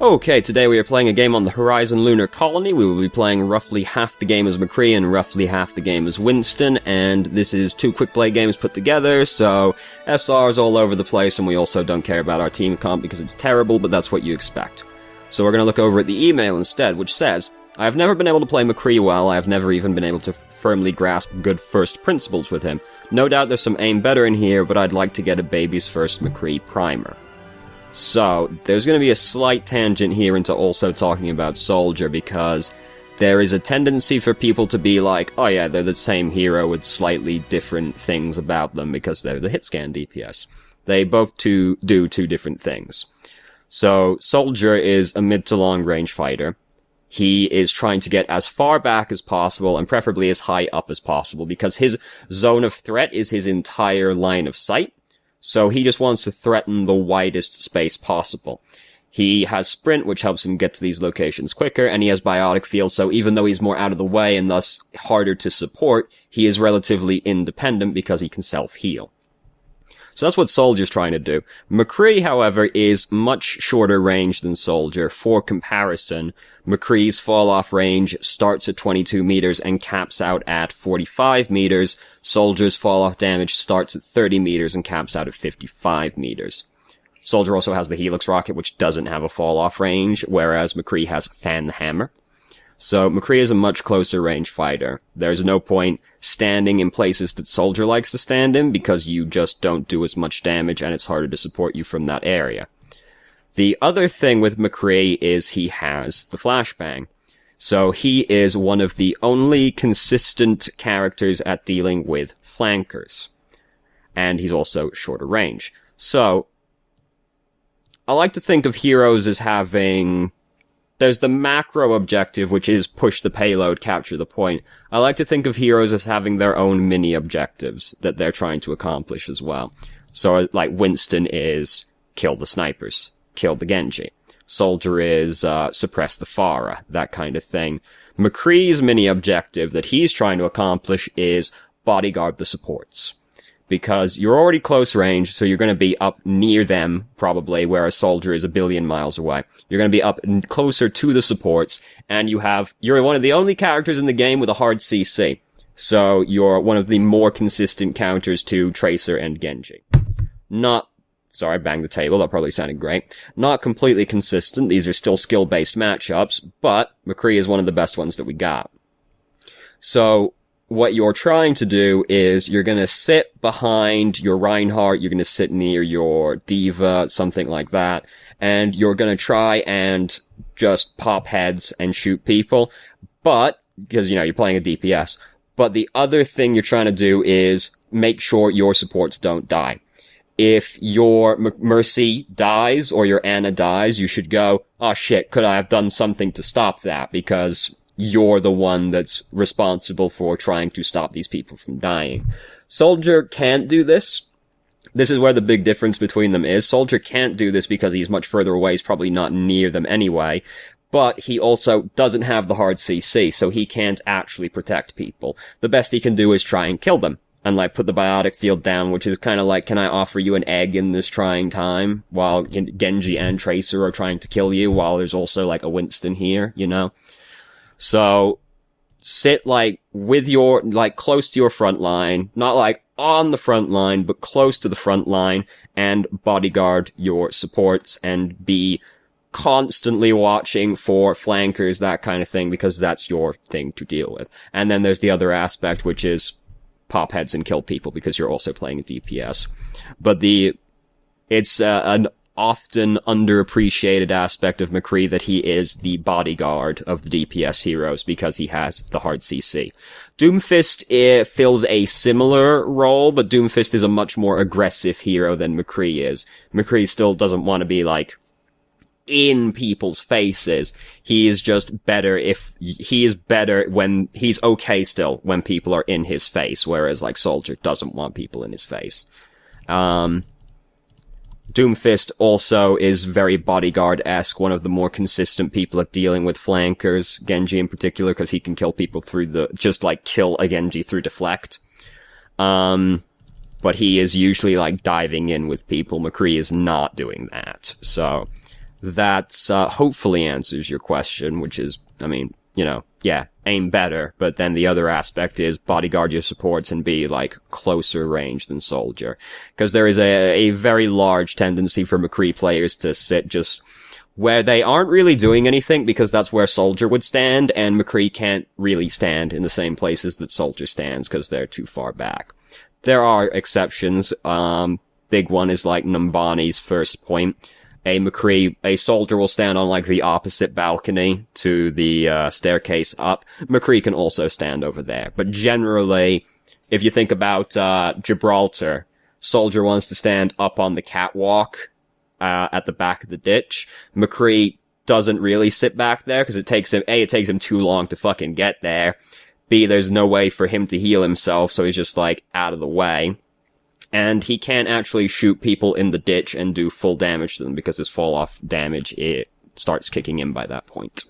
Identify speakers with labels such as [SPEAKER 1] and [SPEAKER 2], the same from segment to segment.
[SPEAKER 1] Okay, today we are playing a game on the Horizon Lunar Colony. We will be playing roughly half the game as McCree and roughly half the game as Winston, and this is two quick play games put together, so SR's all over the place, and we also don't care about our team comp because it's terrible, but that's what you expect. So we're going to look over at the email instead, which says, I have never been able to play McCree well, I have never even been able to firmly grasp good first principles with him. No doubt there's some aim better in here, but I'd like to get a baby's first McCree primer. So, there's going to be a slight tangent here into also talking about Soldier, because there is a tendency for people to be like, oh yeah, they're the same hero with slightly different things about them because they're the hit scan DPS. They both do two different things. So, Soldier is a mid to long range fighter. He is trying to get as far back as possible and preferably as high up as possible because his zone of threat is his entire line of sight. So he just wants to threaten the widest space possible. He has Sprint, which helps him get to these locations quicker, and he has Biotic Field, so even though he's more out of the way and thus harder to support, he is relatively independent because he can self-heal. So that's what Soldier's trying to do. McCree, however, is much shorter range than Soldier. For comparison, McCree's fall-off range starts at 22 meters and caps out at 45 meters. Soldier's fall-off damage starts at 30 meters and caps out at 55 meters. Soldier also has the Helix Rocket, which doesn't have a fall-off range, whereas McCree has Fan the Hammer. So McCree is a much closer range fighter. There's no point standing in places that Soldier likes to stand in because you just don't do as much damage and it's harder to support you from that area. The other thing with McCree is he has the Flashbang. So he is one of the only consistent characters at dealing with flankers. And he's also shorter range. So, I like to think of heroes as having... There's the macro objective, which is push the payload, capture the point. I like to think of heroes as having their own mini objectives that they're trying to accomplish as well. So, like, Winston is kill the snipers, kill the Genji. Soldier is suppress the Pharah, that kind of thing. McCree's mini objective that he's trying to accomplish is bodyguard the supports. Because you're already close range, so you're going to be up near them, probably, whereas Soldier is a billion miles away. You're going to be up closer to the supports, and you're one of the only characters in the game with a hard CC. So you're one of the more consistent counters to Tracer and Genji. Sorry, banged the table, that probably sounded great. Not completely consistent, these are still skill-based matchups, but McCree is one of the best ones that we got. So, what you're trying to do is you're going to sit behind your Reinhardt, you're going to sit near your Diva, something like that, and you're going to try and just pop heads and shoot people, but, because, you're playing a DPS, but the other thing you're trying to do is make sure your supports don't die. If your Mercy dies or your Ana dies, you should go, oh shit, could I have done something to stop that? Because you're the one that's responsible for trying to stop these people from dying. Soldier can't do this. This is where the big difference between them is. Soldier can't do this because he's much further away. He's probably not near them anyway. But he also doesn't have the hard CC, so he can't actually protect people. The best he can do is try and kill them. And, put the biotic field down, which is kind of like, can I offer you an egg in this trying time? While Genji and Tracer are trying to kill you, while there's also, a Winston here, So, sit, with your, close to your front line, not, on the front line, but close to the front line, and bodyguard your supports, and be constantly watching for flankers, that kind of thing, because that's your thing to deal with. And then there's the other aspect, which is pop heads and kill people, because you're also playing a DPS. But it's an often underappreciated aspect of McCree that he is the bodyguard of the DPS heroes because he has the hard CC. Doomfist fills a similar role, but Doomfist is a much more aggressive hero than McCree is. McCree still doesn't want to be in people's faces. He is just better he is better when he's okay still when people are in his face, whereas Soldier doesn't want people in his face. Doomfist also is very bodyguard-esque, one of the more consistent people at dealing with flankers, Genji in particular, because he can kill people through kill a Genji through deflect. But he is usually diving in with people. McCree is not doing that. So, that hopefully answers your question, which is, I mean, you know, yeah, aim better, but then the other aspect is bodyguard your supports and be, like, closer range than soldier. Because there is a very large tendency for McCree players to sit just where they aren't really doing anything, because that's where soldier would stand, and McCree can't really stand in the same places that soldier stands, because they're too far back. There are exceptions. Big one is, like, Numbani's first point. A soldier will stand on, like, the opposite balcony to the staircase up. McCree can also stand over there. But generally, if you think about Gibraltar, soldier wants to stand up on the catwalk at the back of the ditch. McCree doesn't really sit back there, because it takes him too long to fucking get there. B, there's no way for him to heal himself, so he's just, like, out of the way. And he can't actually shoot people in the ditch and do full damage to them, because his fall-off damage, it starts kicking in by that point.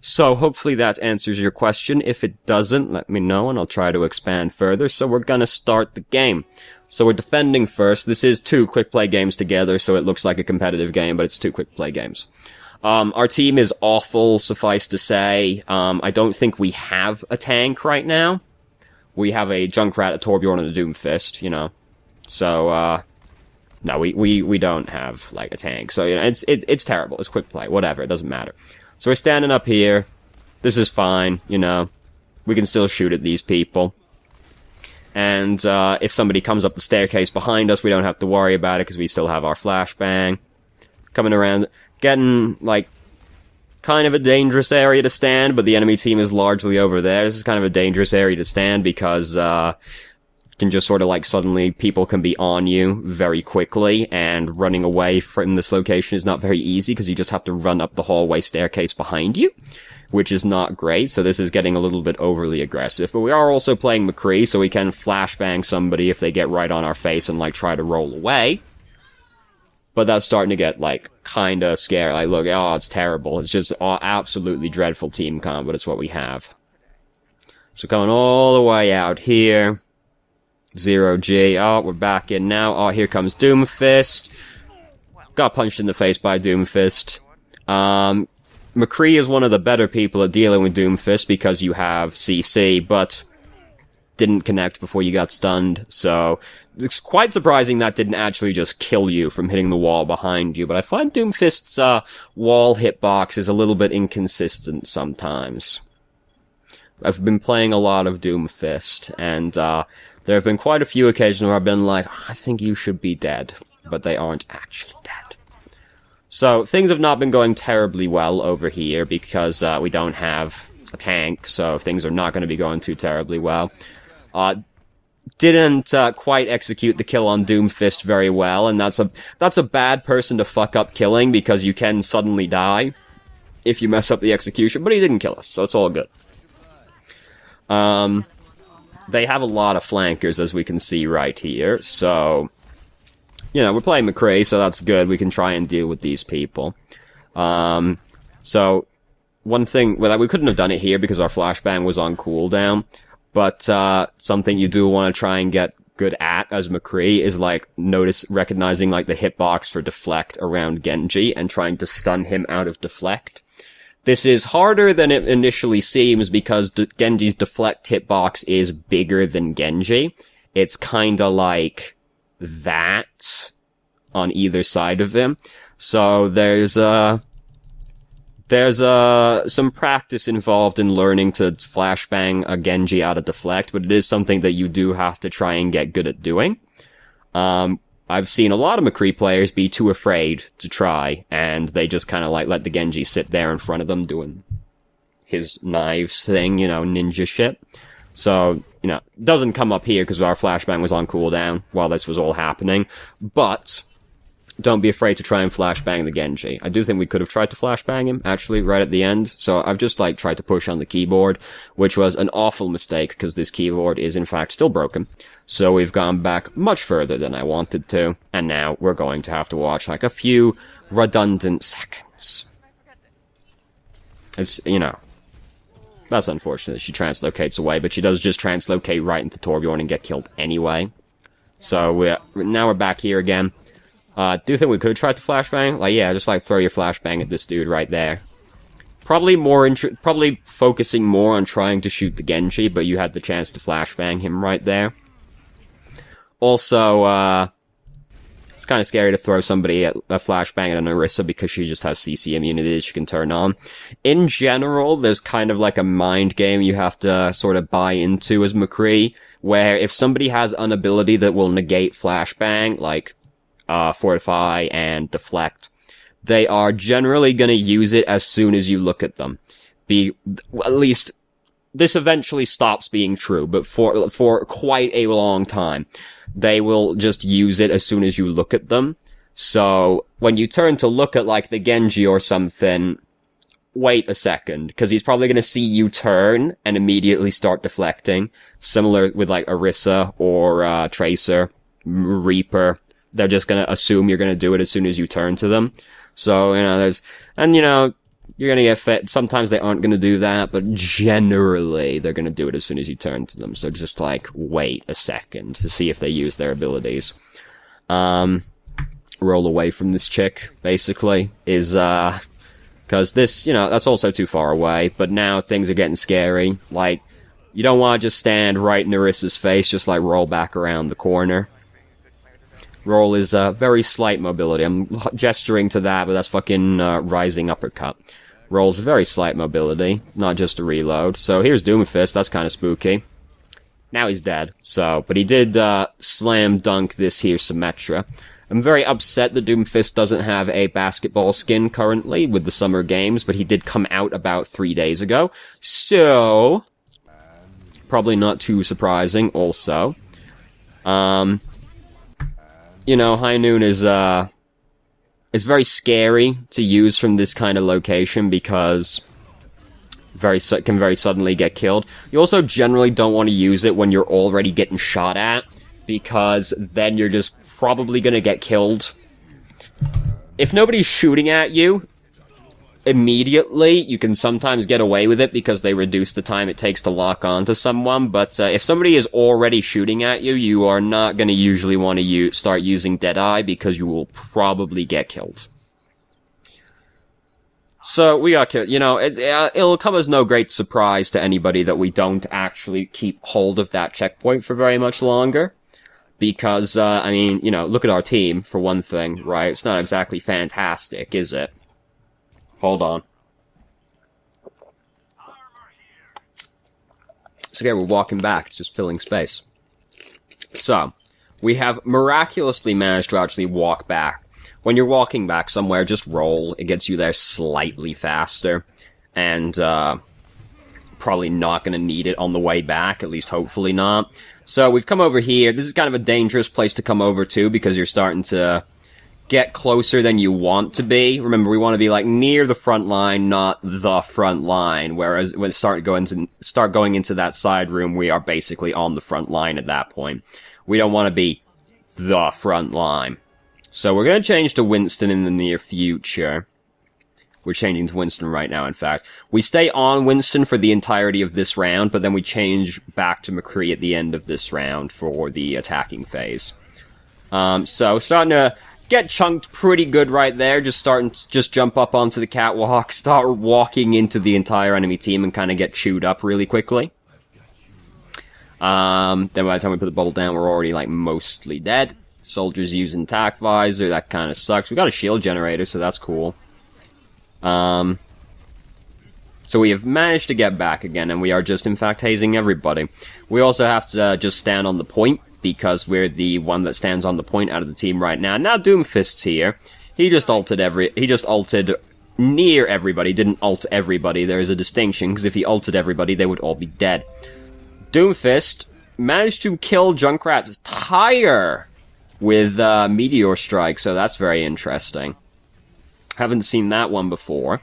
[SPEAKER 1] So hopefully that answers your question. If it doesn't, let me know and I'll try to expand further. So we're gonna start the game. So we're defending first. This is 2 quick play games together, so it looks like a competitive game, but it's 2 quick play games. Our team is awful, suffice to say. I don't think we have a tank right now. We have a Junkrat, a Torbjorn, and a Doomfist, you know. So, no, we don't have, like, a tank. So, you know, it's terrible. It's quick play. Whatever. It doesn't matter. So we're standing up here. This is fine, you know. We can still shoot at these people. And, if somebody comes up the staircase behind us, we don't have to worry about it, because we still have our flashbang. Coming around, getting, like, kind of a dangerous area to stand, but the enemy team is largely over there. This is kind of a dangerous area to stand, because, can just sort of, like, suddenly people can be on you very quickly, and running away from this location is not very easy, because you just have to run up the hallway staircase behind you, which is not great. So this is getting a little bit overly aggressive. But we are also playing McCree, so we can flashbang somebody if they get right on our face and, like, try to roll away. But that's starting to get, like, kinda scary. Like, look, oh, it's terrible. It's just absolutely dreadful team comp, but it's what we have. So coming all the way out here. 0G. Oh, we're back in now. Oh, here comes Doomfist. Got punched in the face by Doomfist. McCree is one of the better people at dealing with Doomfist, because you have CC, but didn't connect before you got stunned, so it's quite surprising that didn't actually just kill you from hitting the wall behind you. But I find Doomfist's wall hitbox is a little bit inconsistent sometimes. I've been playing a lot of Doomfist, and there have been quite a few occasions where I've been like, I think you should be dead, but they aren't actually dead. So, things have not been going terribly well over here, because we don't have a tank, so things are not going to be going too terribly well. Didn't quite execute the kill on Doomfist very well, and that's a bad person to fuck up killing, because you can suddenly die if you mess up the execution, but he didn't kill us, so it's all good. They have a lot of flankers, as we can see right here, so, you know, we're playing McCree, so that's good. We can try and deal with these people. So, one thing, well, we couldn't have done it here because our flashbang was on cooldown, but, something you do want to try and get good at as McCree is, like, recognizing, like, the hitbox for deflect around Genji and trying to stun him out of deflect. This is harder than it initially seems, because Genji's deflect hitbox is bigger than Genji. It's kinda like that on either side of him. So there's some practice involved in learning to flashbang a Genji out of deflect, but it is something that you do have to try and get good at doing. I've seen a lot of McCree players be too afraid to try, and they just kind of, like, let the Genji sit there in front of them doing his knives thing, you know, ninja shit. So, you know, it doesn't come up here because our flashbang was on cooldown while this was all happening, but don't be afraid to try and flashbang the Genji. I do think we could have tried to flashbang him, actually, right at the end, so I've just, like, tried to push on the keyboard, which was an awful mistake, because this keyboard is, in fact, still broken. So we've gone back much further than I wanted to, and now we're going to have to watch, like, a few redundant seconds. It's, you know, that's unfortunate. She translocates away, but she does just translocate right into Torbjorn and get killed anyway. So now we're back here again. Do you think we could have tried to flashbang? Like, yeah, just like throw your flashbang at this dude right there. Probably probably focusing more on trying to shoot the Genji, but you had the chance to flashbang him right there. Also, it's kind of scary to throw somebody at a flashbang at an Orisa because she just has CC immunity that she can turn on. In general, there's kind of like a mind game you have to sort of buy into as McCree, where if somebody has an ability that will negate flashbang, like Fortify and Deflect, they are generally going to use it as soon as you look at them. At least, this eventually stops being true, but for quite a long time, they will just use it as soon as you look at them. So, when you turn to look at, like, the Genji or something, wait a second, because he's probably going to see you turn and immediately start deflecting. Similar with, like, Orisa or Tracer, Reaper. They're just going to assume you're going to do it as soon as you turn to them. So, you're going to get fit. Sometimes they aren't going to do that, but generally they're going to do it as soon as you turn to them. So just, like, wait a second to see if they use their abilities. Roll away from this chick, basically, is, because this, that's also too far away, but now things are getting scary. Like, you don't want to just stand right in Orisa's face, just, like, roll back around the corner. Roll is, very slight mobility. I'm gesturing to that, but that's fucking, rising uppercut. Roll's very slight mobility, not just a reload. So here's Doomfist, that's kind of spooky. Now he's dead, so, but he did, slam dunk this here Symmetra. I'm very upset that Doomfist doesn't have a basketball skin currently with the Summer Games, but he did come out about 3 days ago. So, probably not too surprising also. High Noon is, it's very scary to use from this kind of location because can very suddenly get killed. You also generally don't want to use it when you're already getting shot at, because then you're just probably gonna get killed. If nobody's shooting at you immediately, you can sometimes get away with it because they reduce the time it takes to lock onto someone, but if somebody is already shooting at you, you are not going to usually want to start using Deadeye because you will probably get killed. So, we got killed. It'll come as no great surprise to anybody that we don't actually keep hold of that checkpoint for very much longer. Because, look at our team, for one thing, right? It's not exactly fantastic, is it? Hold on. So again, we're walking back, it's just filling space. So, we have miraculously managed to actually walk back. When you're walking back somewhere, just roll. It gets you there slightly faster. And, probably not gonna need it on the way back, at least hopefully not. So, we've come over here. This is kind of a dangerous place to come over to, because you're starting to get closer than you want to be. Remember, we want to be, like, near the front line, not the front line, whereas when start going into that side room, we are basically on the front line at that point. We don't want to be the front line. So we're going to change to Winston in the near future. We're changing to Winston right now, in fact. We stay on Winston for the entirety of this round, but then we change back to McCree at the end of this round for the attacking phase. So starting to get chunked pretty good right there. Just jump up onto the catwalk, start walking into the entire enemy team, and kind of get chewed up really quickly. Then by the time we put the bubble down, we're already, like, mostly dead. Soldiers using tac visor, that kind of sucks. We got a shield generator, so that's cool. So we have managed to get back again, and we are just, in fact, hazing everybody. We also have to just stand on the point, because we're the one that stands on the point out of the team right now. Now Doomfist's here. He just ulted near everybody, didn't ult everybody. There is a distinction, because if he ulted everybody, they would all be dead. Doomfist managed to kill Junkrat's tire with Meteor Strike, so that's very interesting. Haven't seen that one before.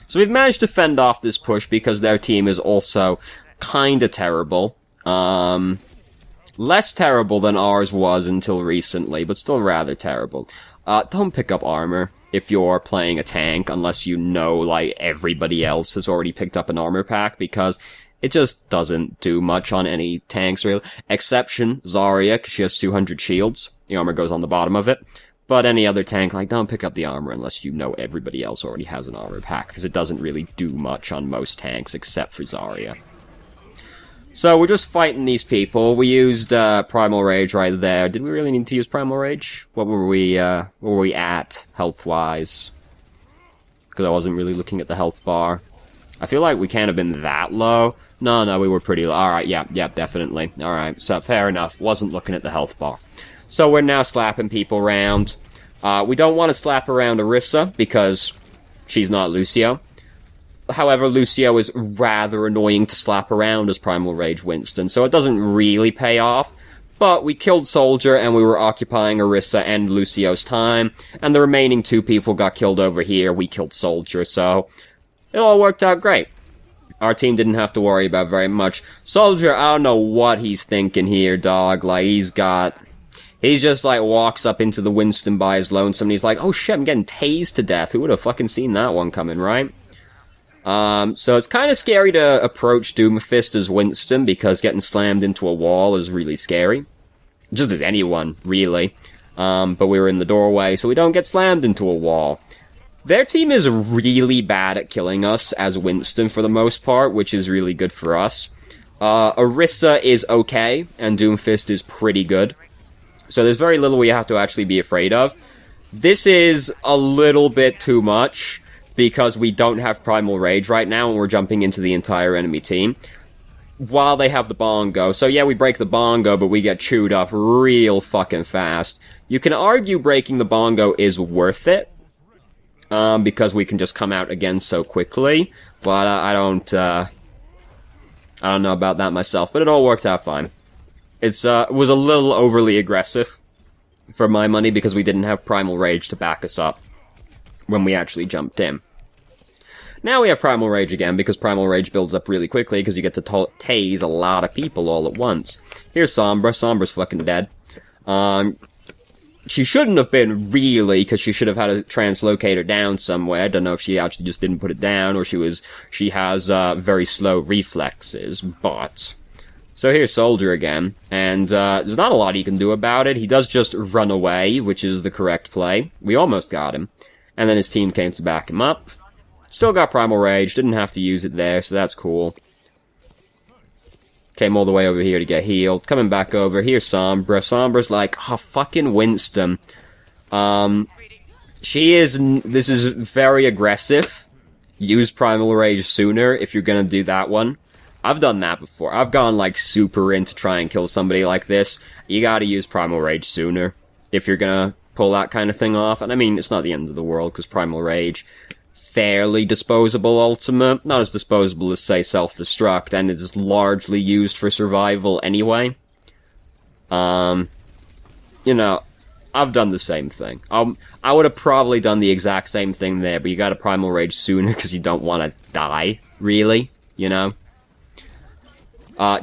[SPEAKER 1] So we've managed to fend off this push because their team is also kinda terrible. Less terrible than ours was until recently, but still rather terrible. Don't pick up armor if you're playing a tank, unless you know, like, everybody else has already picked up an armor pack, because it just doesn't do much on any tanks, really. Exception, Zarya, because she has 200 shields. The armor goes on the bottom of it. But any other tank, like, don't pick up the armor unless you know everybody else already has an armor pack, because it doesn't really do much on most tanks, except for Zarya. So we're just fighting these people. We used Primal Rage right there. Did we really need to use Primal Rage? What were we at, health-wise? Because I wasn't really looking at the health bar. I feel like we can't have been that low. No, we were pretty low. Alright, yeah, definitely. Alright, so fair enough. Wasn't looking at the health bar. So we're now slapping people around. We don't want to slap around Orisa, because she's not Lucio. However, Lucio is rather annoying to slap around as Primal Rage Winston, so it doesn't really pay off. But we killed Soldier, and we were occupying Orisa and Lucio's time, and the remaining 2 people got killed over here. We killed Soldier, so it all worked out great. Our team didn't have to worry about very much. Soldier, I don't know what he's thinking here, dog. Like, he's just, like, walks up into the Winston by his lonesome, and he's like, oh shit, I'm getting tased to death. Who would have fucking seen that one coming, right? So it's kind of scary to approach Doomfist as Winston, because getting slammed into a wall is really scary. Just as anyone, really. But we were in the doorway, so we don't get slammed into a wall. Their team is really bad at killing us as Winston for the most part, which is really good for us. Orisa is okay, and Doomfist is pretty good. So there's very little we have to actually be afraid of. This is a little bit too much, because we don't have Primal Rage right now, and we're jumping into the entire enemy team, while they have the bongo. So yeah, we break the bongo, but we get chewed up real fucking fast. You can argue breaking the bongo is worth it, because we can just come out again so quickly, but I don't know about that myself, but it all worked out fine. It was a little overly aggressive for my money, because we didn't have Primal Rage to back us up when we actually jumped in. Now we have Primal Rage again, because Primal Rage builds up really quickly, because you get to tase a lot of people all at once. Here's Sombra. Sombra's fucking dead. She shouldn't have been, really, because she should have had a translocator down somewhere. I don't know if she actually just didn't put it down, or she has very slow reflexes, but... So here's Soldier again, and there's not a lot he can do about it. He does just run away, which is the correct play. We almost got him. And then his team came to back him up. Still got Primal Rage, didn't have to use it there, so that's cool. Came all the way over here to get healed. Coming back over, here's Sombra. Sombra's like, oh, fucking Winston. This is very aggressive. Use Primal Rage sooner if you're gonna do that one. I've done that before. I've gone, like, super in to try and kill somebody like this. You gotta use Primal Rage sooner if you're gonna pull that kind of thing off. And I mean, it's not the end of the world, because Primal Rage, fairly disposable ultimate. Not as disposable as, say, Self-Destruct, and it is largely used for survival anyway. You know, I've done the same thing. I would have probably done the exact same thing there, but you gotta Primal Rage sooner, because you don't want to die, really, you know?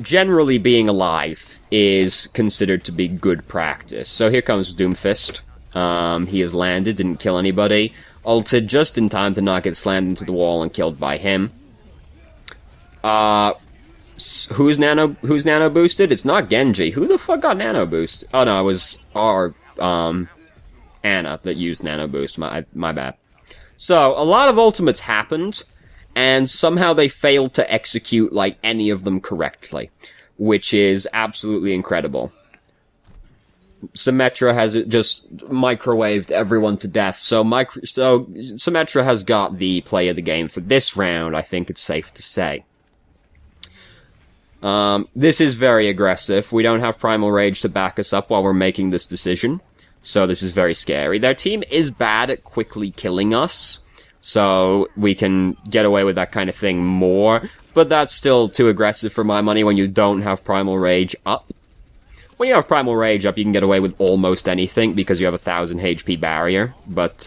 [SPEAKER 1] Generally being alive is considered to be good practice. So here comes Doomfist. He has landed, didn't kill anybody. Ulted just in time to not get slammed into the wall and killed by him. Who's nano boosted? It's not Genji. Who the fuck got nano boost? Oh no, it was our Ana that used nano boost. My bad. So a lot of ultimates happened, and somehow they failed to execute, like, any of them correctly, which is absolutely incredible. Symmetra has just microwaved everyone to death, so Symmetra has got the play of the game for this round, I think it's safe to say. This is very aggressive. We don't have Primal Rage to back us up while we're making this decision, so this is very scary. Their team is bad at quickly killing us, so we can get away with that kind of thing more, but that's still too aggressive for my money when you don't have Primal Rage up. When you have Primal Rage up, you can get away with almost anything, because you have a 1000 HP barrier, but,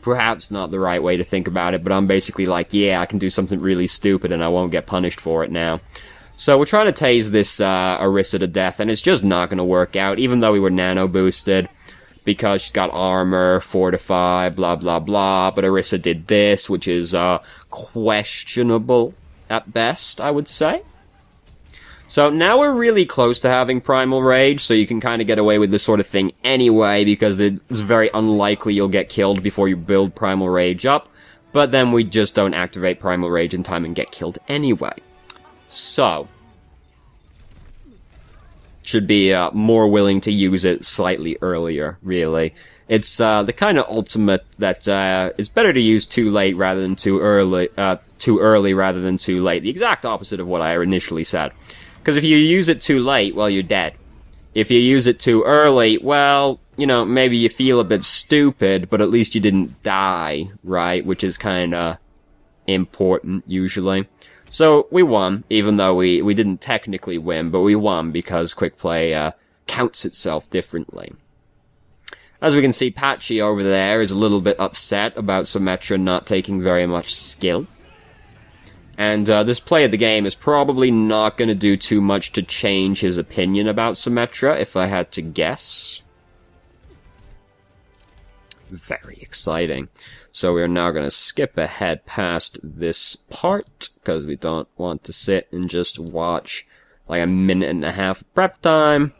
[SPEAKER 1] perhaps not the right way to think about it, but I'm basically like, yeah, I can do something really stupid and I won't get punished for it now. So we're trying to tase this, Orisa to death, and it's just not gonna work out, even though we were nano boosted, because she's got armor, fortify, blah blah blah, but Orisa did this, which is, questionable at best, I would say. So now we're really close to having Primal Rage, so you can kind of get away with this sort of thing anyway, because it's very unlikely you'll get killed before you build Primal Rage up, but then we just don't activate Primal Rage in time and get killed anyway. So, should be more willing to use it slightly earlier, really. It's the kind of ultimate that is better to use too late rather than too early rather than too late. The exact opposite of what I initially said. Because if you use it too late, well, you're dead. If you use it too early, well, you know, maybe you feel a bit stupid, but at least you didn't die, right? Which is kind of important, usually. So, we won, even though we didn't technically win, but we won because Quick Play counts itself differently. As we can see, Patchy over there is a little bit upset about Symmetra not taking very much skill. And this play of the game is probably not going to do too much to change his opinion about Symmetra, if I had to guess. Very exciting. So we are now going to skip ahead past this part, because we don't want to sit and just watch like a minute and a half of prep time.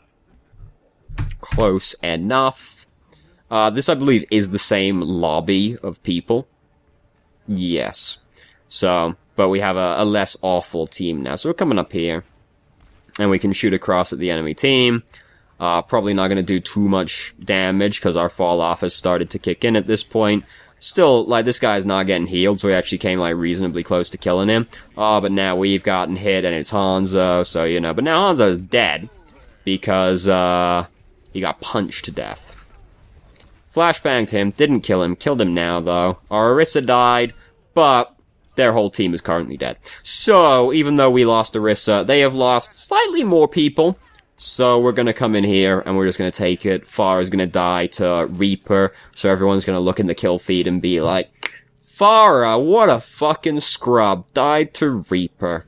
[SPEAKER 1] Close enough. This, I believe, is the same lobby of people. Yes. So, but we have a less awful team now. So we're coming up here, and we can shoot across at the enemy team. Probably not going to do too much damage, because our fall-off has started to kick in at this point. Still, like, this guy's not getting healed, so we actually came, like, reasonably close to killing him. Oh, but now we've gotten hit, and it's Hanzo, so, you know. But now Hanzo's dead, because, he got punched to death. Flashbanged him, didn't kill him, killed him now, though. Our Orisa died, but their whole team is currently dead. So, even though we lost Orisa, they have lost slightly more people. So we're going to come in here, and we're just going to take it. Pharah is going to die to Reaper, so everyone's going to look in the kill feed and be like, Pharah, what a fucking scrub, died to Reaper.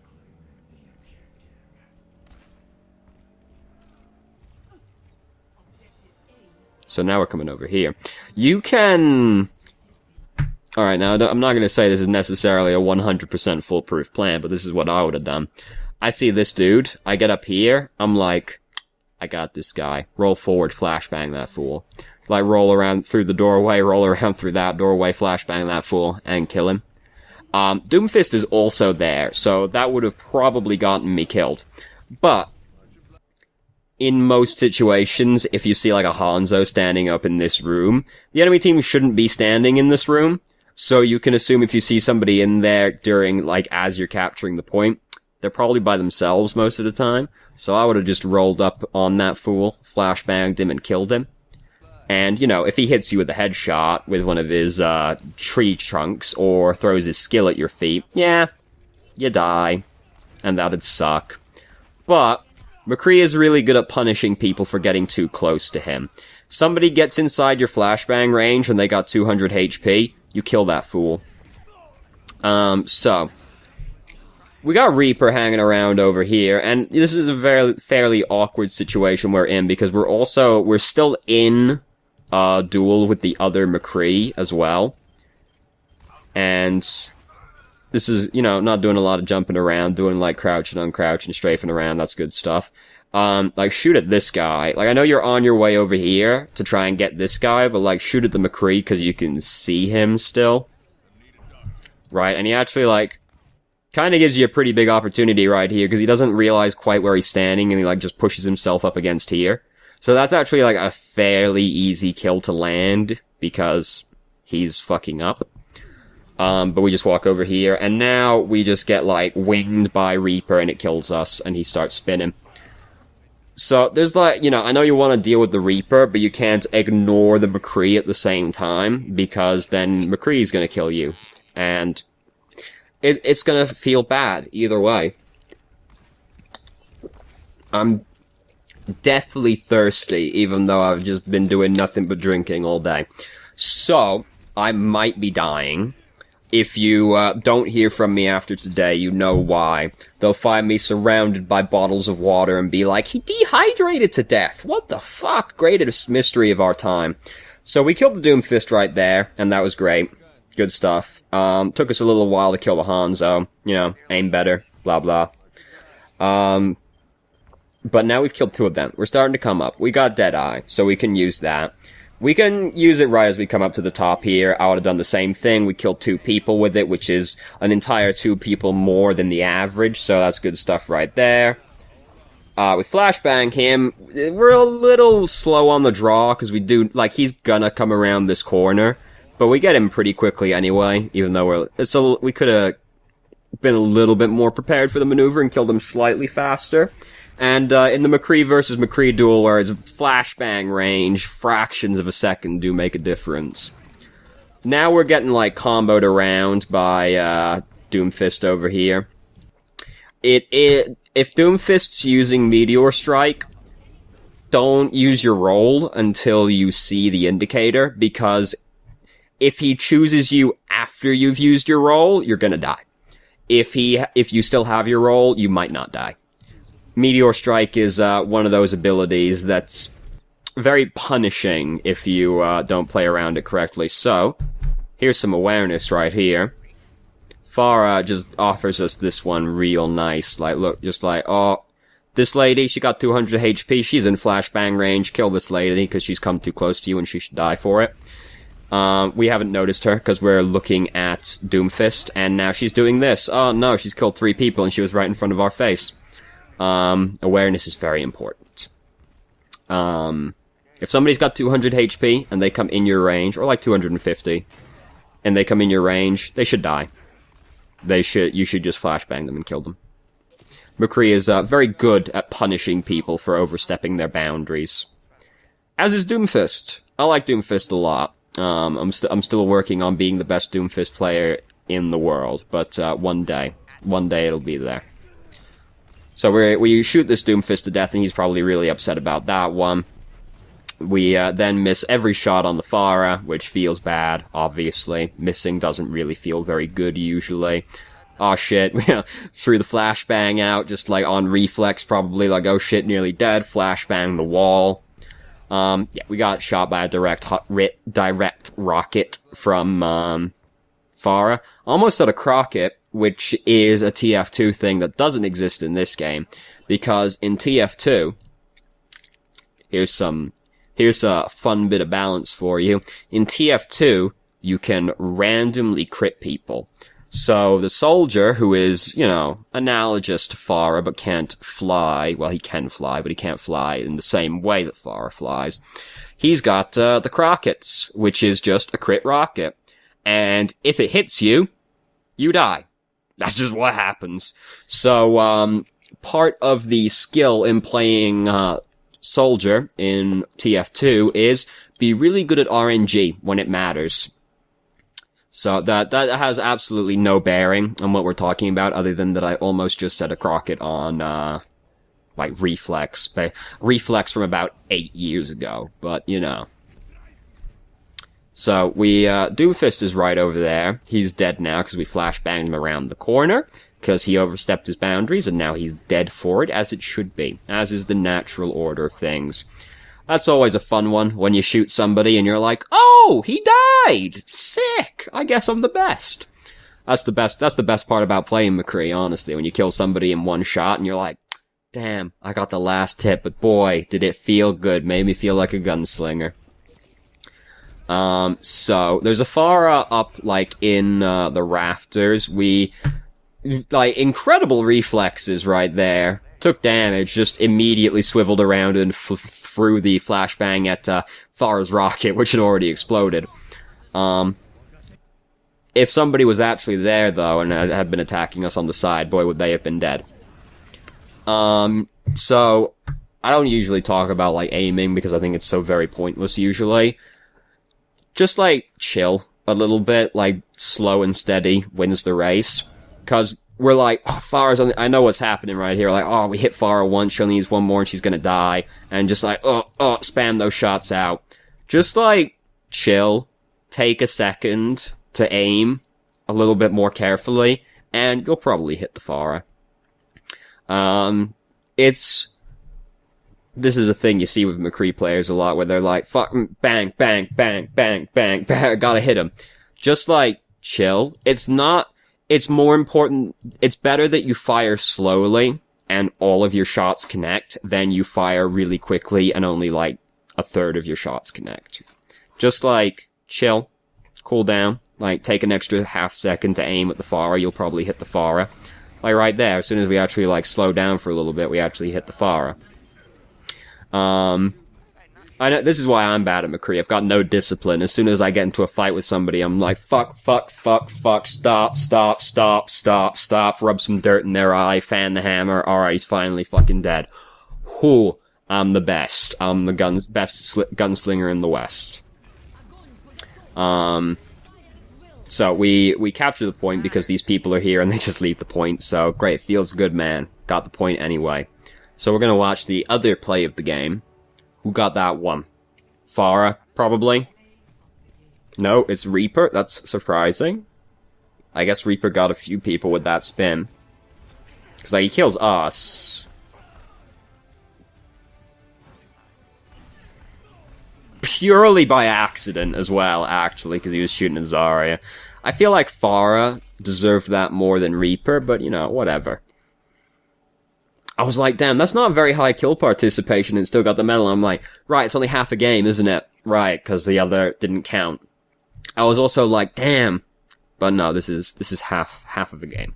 [SPEAKER 1] So now we're coming over here. You can... Alright, now I'm not going to say this is necessarily a 100% foolproof plan, but this is what I would have done. I see this dude, I get up here, I'm like, I got this guy. Roll forward, flashbang that fool. Like, roll around through the doorway, roll around through that doorway, flashbang that fool, and kill him. Doomfist is also there, so that would have probably gotten me killed. But, in most situations, if you see like a Hanzo standing up in this room, the enemy team shouldn't be standing in this room, so you can assume if you see somebody in there during, like, as you're capturing the point, they're probably by themselves most of the time, so I would have just rolled up on that fool, flashbanged him, and killed him. And, you know, if he hits you with a headshot with one of his tree trunks, or throws his skill at your feet, yeah, you die. And that'd suck. But McCree is really good at punishing people for getting too close to him. Somebody gets inside your flashbang range and they got 200 HP, you kill that fool. So... we got Reaper hanging around over here, and this is a fairly awkward situation we're in, because we're still in a duel with the other McCree as well. And this is, you know, not doing a lot of jumping around, doing like crouching, uncrouching, strafing around, that's good stuff. Like, shoot at this guy. Like, I know you're on your way over here to try and get this guy, but like, shoot at the McCree, because you can see him still. Right, and he actually, like, kind of gives you a pretty big opportunity right here, because he doesn't realize quite where he's standing, and he, like, just pushes himself up against here. So that's actually, like, a fairly easy kill to land, because he's fucking up. But we just walk over here, and now we just get, like, winged by Reaper, and it kills us, and he starts spinning. So, there's, like, you know, I know you want to deal with the Reaper, but you can't ignore the McCree at the same time, because then McCree's gonna kill you. And it's gonna feel bad, either way. I'm deathly thirsty, even though I've just been doing nothing but drinking all day. So, I might be dying. If you don't hear from me after today, you know why. They'll find me surrounded by bottles of water and be like, he dehydrated to death! What the fuck? Greatest mystery of our time. So we killed the Doomfist right there, and that was great. Good stuff. Took us a little while to kill the Hanzo. You know, aim better. Blah, blah. But now we've killed 2 of them. We're starting to come up. We got Deadeye, so we can use that. We can use it right as we come up to the top here. I would have done the same thing. We killed 2 people with it, which is an entire 2 people more than the average, so that's good stuff right there. We flashbang him. We're a little slow on the draw, because we do, like, he's gonna come around this corner. But we get him pretty quickly anyway, even though we could have been a little bit more prepared for the maneuver and killed him slightly faster. And in the McCree versus McCree duel, where it's flashbang range, fractions of a second do make a difference. Now we're getting, like, comboed around by Doomfist over here. If Doomfist's using Meteor Strike, don't use your roll until you see the indicator, because if he chooses you after you've used your roll, you're gonna die. If you still have your roll, you might not die. Meteor Strike is one of those abilities that's very punishing if you don't play around it correctly. So, here's some awareness right here. Farah just offers us this one real nice. Like, look, just like, oh, this lady, she got 200 HP, she's in flashbang range, kill this lady because she's come too close to you and she should die for it. We haven't noticed her because we're looking at Doomfist, and now she's doing this. Oh no, she's killed 3 people and she was right in front of our face. Awareness is very important. If somebody's got 200 HP and they come in your range, or like 250, and they come in your range, they should die. You should just flashbang them and kill them. McCree is very good at punishing people for overstepping their boundaries. As is Doomfist. I like Doomfist a lot. I'm still working on being the best Doomfist player in the world, but one day it'll be there. So we shoot this Doomfist to death, and he's probably really upset about that one. We then miss every shot on the Farah, which feels bad, obviously. Missing doesn't really feel very good, usually. Oh shit, threw the flashbang out, just like on reflex, probably, like, oh shit, nearly dead, flashbang the wall. Yeah, we got shot by a direct rocket from Farah. Almost at a Crockett, which is a TF2 thing that doesn't exist in this game, because in TF2, here's a fun bit of balance for you. In TF2, you can randomly crit people. So the soldier, who is, analogous to Farah, but can't fly, well, he can fly, but he can't fly in the same way that Farah flies. He's got the Crockets, which is just a crit rocket. And if it hits you, you die. That's just what happens. So, part of the skill in playing soldier in TF2 is be really good at RNG when it matters. So that has absolutely no bearing on what we're talking about, other than that I almost just set a Crockett on, reflex. Reflex from about 8 years ago, but, So, Doomfist is right over there. He's dead now because we flashbanged him around the corner, because he overstepped his boundaries, and now he's dead for it, as it should be, as is the natural order of things. That's always a fun one, when you shoot somebody and you're like, oh, he died! Sick! I guess I'm the best. That's the best part about playing McCree, honestly, when you kill somebody in one shot and you're like, damn, I got the last hit, but boy, did it feel good, made me feel like a gunslinger. So, there's a Farah up, in, the rafters. Incredible reflexes right there. Took damage, just immediately swiveled around and threw the flashbang at, Farah's rocket, which had already exploded. If somebody was actually there, though, and had been attacking us on the side, boy, would they have been dead. So, I don't usually talk about, aiming, because I think it's so very pointless, usually. Just, chill a little bit, slow and steady wins the race. Because we're Farah's on I know what's happening right here. We hit Farah once, she only needs one more and she's gonna die. And just spam those shots out. Just, chill, take a second to aim a little bit more carefully, and you'll probably hit the Farah. This is a thing you see with McCree players a lot, where they're fuck, bang, bang, bang, bang, bang, bang, gotta hit him. Just, chill. It's more important, it's better that you fire slowly, and all of your shots connect, then you fire really quickly and only like a third of your shots connect. Just like, chill, cool down, like take an extra half second to aim at the Farah, you'll probably hit the Farah. Like right there, as soon as we actually like slow down for a little bit, we actually hit the Farah. I know, this is why I'm bad at McCree. I've got no discipline. As soon as I get into a fight with somebody, I'm like, fuck, stop, rub some dirt in their eye, fan the hammer, alright, he's finally fucking dead. Whew, I'm the best. I'm the best gunslinger in the West. So we capture the point because these people are here and they just leave the point, so great, feels good, man. Got the point anyway. So we're gonna watch the other play of the game. Who got that one? Farah, probably? No, it's Reaper. That's surprising. I guess Reaper got a few people with that spin. Because, like, he kills us. Purely by accident as well, actually, because he was shooting at Zarya. I feel like Farah deserved that more than Reaper, but, you know, whatever. I was like, damn, that's not a very high kill participation and still got the medal. I'm like, right, it's only half a game, isn't it? Right, because the other didn't count. I was also like, damn. But no, this is half of a game.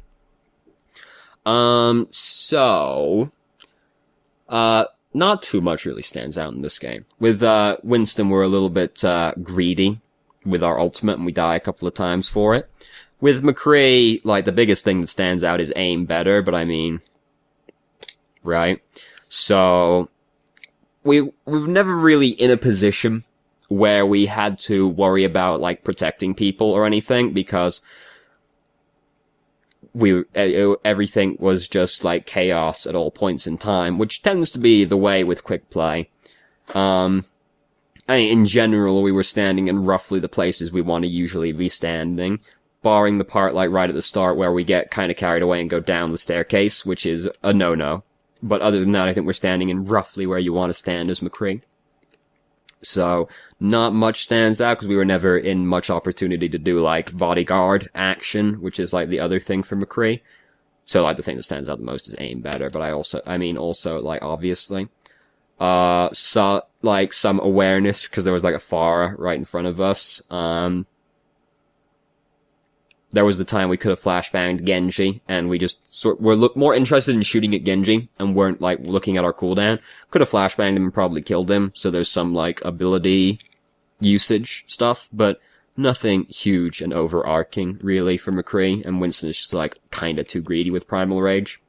[SPEAKER 1] Not too much really stands out in this game. With, Winston, we're a little bit, greedy with our ultimate and we die a couple of times for it. With McCree, like, the biggest thing that stands out is aim better, but I mean, right? So, we've never really in a position where we had to worry about, like, protecting people or anything, because everything was just, like, chaos at all points in time, which tends to be the way with quick play. I mean, in general, we were standing in roughly the places we want to usually be standing, barring the part, like, right at the start where we get kind of carried away and go down the staircase, which is a no-no. But other than that, I think we're standing in roughly where you want to stand as McCree. So, not much stands out, because we were never in much opportunity to do, like, bodyguard action, which is, like, the other thing for McCree. So, like, the thing that stands out the most is aim better, but also, like, obviously. So, like, some awareness, because there was, like, a Farah right in front of us. There was the time we could have flashbanged Genji, and we just were more interested in shooting at Genji, and weren't, like, looking at our cooldown. Could have flashbanged him and probably killed him, so there's some, like, ability usage stuff, but nothing huge and overarching, really, for McCree, and Winston is just, like, kinda too greedy with Primal Rage.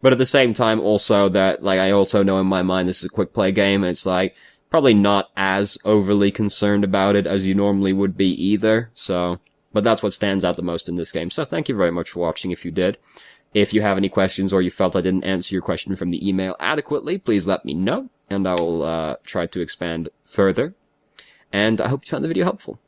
[SPEAKER 1] But at the same time, also, that, like, I also know in my mind this is a quick play game, and it's, like, probably not as overly concerned about it as you normally would be either, so... But that's what stands out the most in this game. So thank you very much for watching if you did. If you have any questions or you felt I didn't answer your question from the email adequately, please let me know, and I will try to expand further. And I hope you found the video helpful.